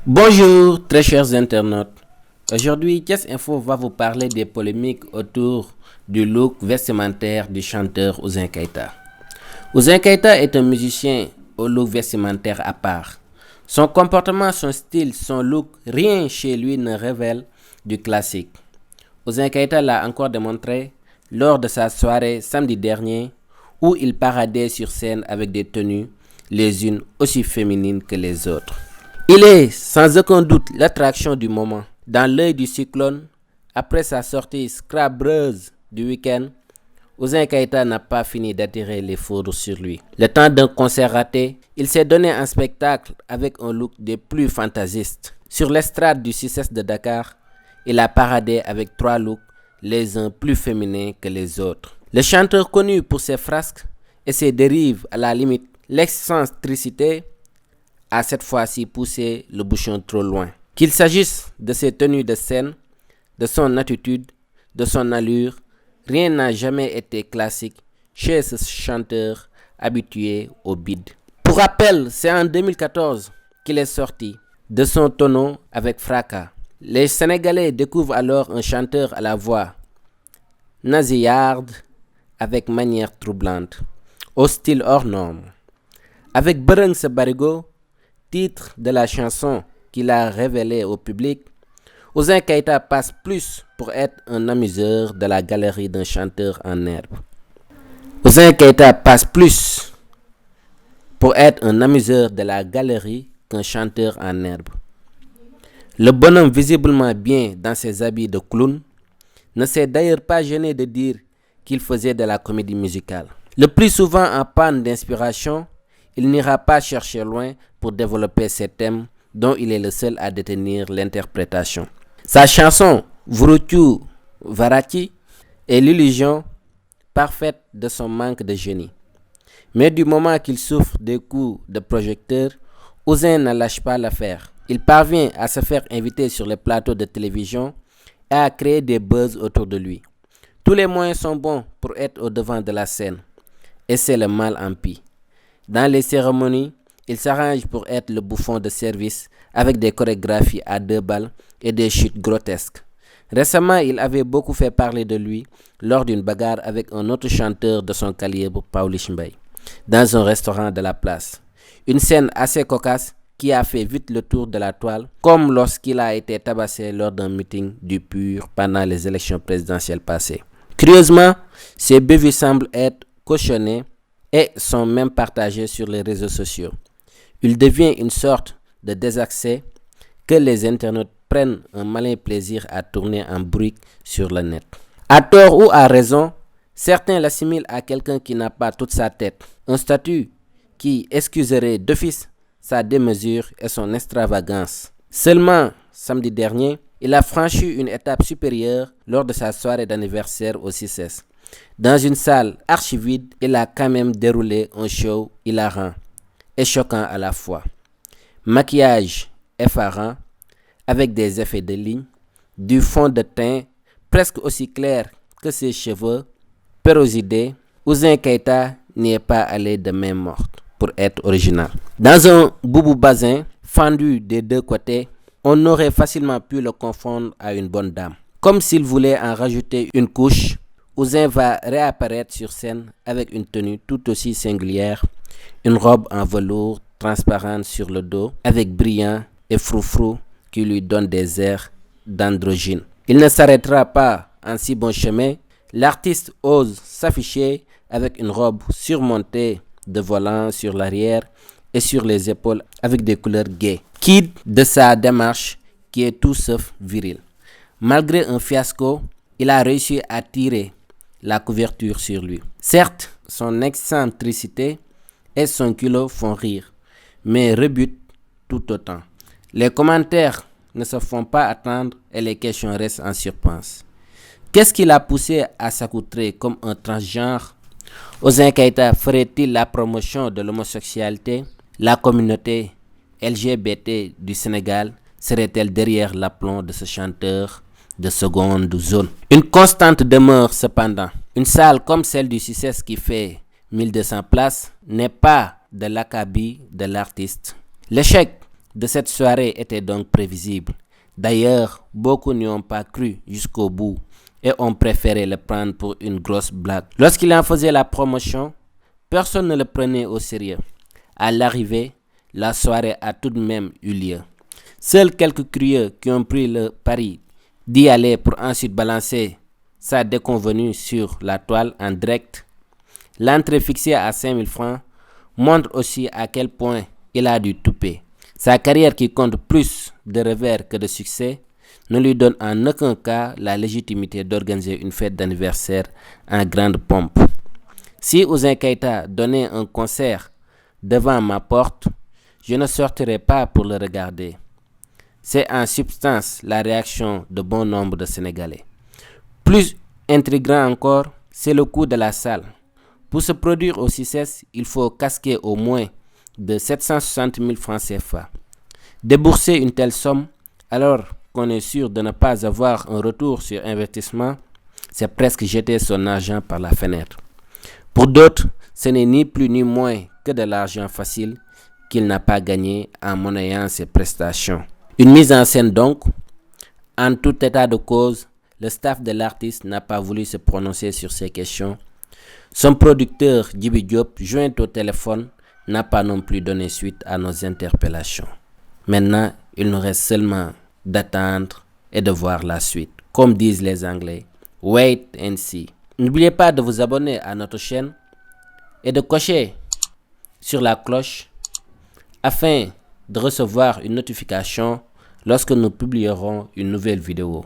Bonjour très chers internautes. Aujourd'hui, Thiès Info va vous parler des polémiques autour du look vestimentaire du chanteur Ouzin Keita. Ouzin Keita est un musicien au look vestimentaire à part. Son comportement, son style, son look, rien chez lui ne révèle du classique. Ouzin Keita l'a encore démontré lors de sa soirée samedi dernier où il paradait sur scène avec des tenues, les unes aussi féminines que les autres. Il est sans aucun doute l'attraction du moment. Dans l'œil du cyclone, après sa sortie scrabreuse du week-end, Ouzin Keita n'a pas fini d'attirer les foudres sur lui. Le temps d'un concert raté, il s'est donné un spectacle avec un look des plus fantaisistes. Sur l'estrade du 6S de Dakar, il a paradé avec 3 looks, les uns plus féminins que les autres. Le chanteur connu pour ses frasques et ses dérives à la limite, l'excentricité, a cette fois-ci poussé le bouchon trop loin. Qu'il s'agisse de ses tenues de scène, de son attitude, de son allure, rien n'a jamais été classique chez ce chanteur habitué au bide. Pour rappel, c'est en 2014 qu'il est sorti de son tonneau avec fracas. Les Sénégalais découvrent alors un chanteur à la voix nasillarde avec manière troublante, au style hors norme. Avec Bereng Se Barigo, titre de la chanson qu'il a révélé au public, Ouzin Keita passe plus pour être un amuseur de la galerie d'un chanteur en herbe. Ouzin Keita passe plus pour être un amuseur de la galerie qu'un chanteur en herbe. Le bonhomme, visiblement bien dans ses habits de clown, ne s'est d'ailleurs pas gêné de dire qu'il faisait de la comédie musicale. Le plus souvent en panne d'inspiration, il n'ira pas chercher loin pour développer ses thèmes dont il est le seul à détenir l'interprétation. Sa chanson Vurutu Varati est l'illusion parfaite de son manque de génie. Mais du moment qu'il souffre des coups de projecteur, Ouzin ne lâche pas l'affaire. Il parvient à se faire inviter sur les plateaux de télévision et à créer des buzz autour de lui. Tous les moyens sont bons pour être au devant de la scène. Et c'est le mal en pis. Dans les cérémonies, il s'arrange pour être le bouffon de service avec des chorégraphies à 2 balles et des chutes grotesques. Récemment, il avait beaucoup fait parler de lui lors d'une bagarre avec un autre chanteur de son calibre, Pawlish Mbaye, dans un restaurant de la place. Une scène assez cocasse qui a fait vite le tour de la toile, comme lorsqu'il a été tabassé lors d'un meeting du PUR pendant les élections présidentielles passées. Curieusement, ces bévues semblent être cautionnées et sont même partagés sur les réseaux sociaux. Il devient une sorte de désaccès que les internautes prennent un malin plaisir à tourner en bruit sur le net. À tort ou à raison, certains l'assimilent à quelqu'un qui n'a pas toute sa tête, un statut qui excuserait d'office sa démesure et son extravagance. Seulement, samedi dernier, il a franchi une étape supérieure lors de sa soirée d'anniversaire au 6S. Dans une salle archi-vide, il a quand même déroulé un show hilarant et choquant à la fois. Maquillage effarant, avec des effets de ligne, du fond de teint presque aussi clair que ses cheveux, péroxydés, Ouzin Keita n'y est pas allé de main morte pour être original. Dans un boubou bazin fendu des 2 côtés, on aurait facilement pu le confondre à une bonne dame. Comme s'il voulait en rajouter une couche, Ouzin va réapparaître sur scène avec une tenue tout aussi singulière, une robe en velours transparente sur le dos, avec brillant et froufrou qui lui donne des airs d'androgyne. Il ne s'arrêtera pas en si bon chemin. L'artiste ose s'afficher avec une robe surmontée de volants sur l'arrière et sur les épaules avec des couleurs gaies. Quitte de sa démarche qui est tout sauf virile. Malgré un fiasco, il a réussi à tirer la couverture sur lui. Certes, son excentricité et son culot font rire, mais rebutent tout autant. Les commentaires ne se font pas attendre et les questions restent en suspens. Qu'est-ce qui l'a poussé à s'accoutrer comme un transgenre? Ouzin Keita ferait-il la promotion de l'homosexualité? La communauté LGBT du Sénégal serait-elle derrière l'aplomb de ce chanteur de seconde zone? Une constante demeure cependant. Une salle comme celle du 6S qui fait 1200 places n'est pas de l'acabit de l'artiste. L'échec de cette soirée était donc prévisible. D'ailleurs, beaucoup n'y ont pas cru jusqu'au bout et ont préféré le prendre pour une grosse blague. Lorsqu'il en faisait la promotion, personne ne le prenait au sérieux. À l'arrivée, la soirée a tout de même eu lieu. Seuls quelques curieux qui ont pris le pari d'y aller pour ensuite balancer sa déconvenue sur la toile en direct. L'entrée fixée à 5000 francs montre aussi à quel point il a dû touper. Sa carrière qui compte plus de revers que de succès ne lui donne en aucun cas la légitimité d'organiser une fête d'anniversaire en grande pompe. Si Ouzin Keïta donnait un concert devant ma porte, je ne sortirais pas pour le regarder. C'est en substance la réaction de bon nombre de Sénégalais. Plus intriguant encore, c'est le coût de la salle. Pour se produire au CICES, il faut casquer au moins de 760 000 francs CFA. Débourser une telle somme, alors qu'on est sûr de ne pas avoir un retour sur investissement, c'est presque jeter son argent par la fenêtre. Pour d'autres, ce n'est ni plus ni moins que de l'argent facile qu'il n'a pas gagné en monnayant ses prestations. Une mise en scène donc. En tout état de cause, le staff de l'artiste n'a pas voulu se prononcer sur ces questions. Son producteur, Djibi Diop, joint au téléphone, n'a pas non plus donné suite à nos interpellations. Maintenant, il nous reste seulement d'attendre et de voir la suite. Comme disent les Anglais, wait and see. N'oubliez pas de vous abonner à notre chaîne et de cocher sur la cloche afin de recevoir une notification lorsque nous publierons une nouvelle vidéo.